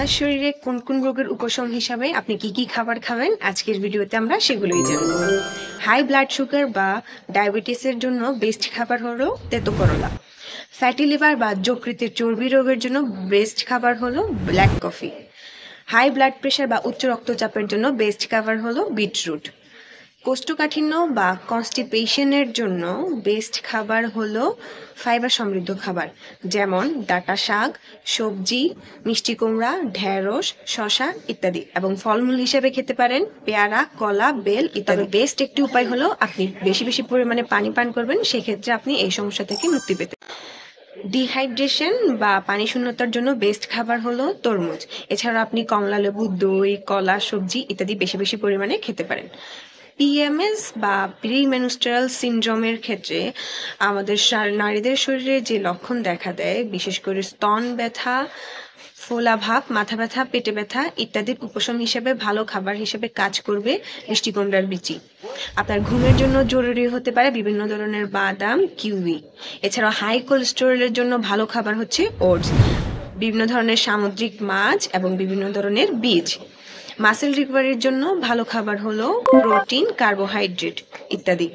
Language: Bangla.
আপনার শরীরে কোন কোন রোগের উপশম হিসাবে আপনি কি কি খাবার খাবেন আজকের ভিডিওতে আমরা সেগুলোই জানব। হাই ব্লাড সুগার বা ডায়াবেটিসের জন্য বেস্ট খাবার হলো তেতো করলা। ফ্যাটি লিভার বা যকৃতের চর্বি রোগের জন্য বেস্ট খাবার হলো black coffee. High blood pressure বা উচ্চ রক্তচাপের জন্য বেস্ট খাবার হলো বিটরুট। কোষ্ঠকাঠিন্য বা কনস্টিপেশনের জন্য বেস্ট খাবার হলো ফাইবার সমৃদ্ধ খাবার, যেমন ডাঁটা শাক, সবজি, মিষ্টি কুমড়া, ঢেঁড়স, শসা ইত্যাদি, এবং ফলমূল হিসেবে খেতে পারেন পেয়ারা, কলা, বেল ইত্যাদি। বেস্ট একটি উপায় হলো আপনি বেশি বেশি পরিমাণে পানি পান করবেন, সেক্ষেত্রে আপনি এই সমস্যা থেকে মুক্তি পেতে। ডিহাইড্রেশন বা পানি শূন্যতার জন্য বেস্ট খাবার হলো তরমুজ। এছাড়া আপনি কমলা লেবু, দই, কলা, সবজি ইত্যাদি বেশি বেশি পরিমাণে খেতে পারেন। পিএমএস বা প্রিমেনস্ট্রুয়াল সিনড্রোমের ক্ষেত্রে আমাদের নারীদের শরীরে যে লক্ষণ দেখা দেয়, বিশেষ করে স্তন ব্যথা, ফোলা ভাব, মাথা ব্যথা, পেটে ব্যথা ইত্যাদির উপশম হিসেবে ভালো খাবার হিসেবে কাজ করবে মিষ্টি কুমড়ার বিচি। আপনার ঘুমের জন্য জরুরি হতে পারে বিভিন্ন ধরনের বাদাম, কিউই। এছাড়াও হাই কোলেস্টেরলের জন্য ভালো খাবার হচ্ছে ওটস, বিভিন্ন ধরনের সামুদ্রিক মাছ এবং বিভিন্ন ধরনের বীজ। মাসেল রিকভারির জন্য ভালো খাবার হলো প্রোটিন, কার্বোহাইড্রেট ইত্যাদি।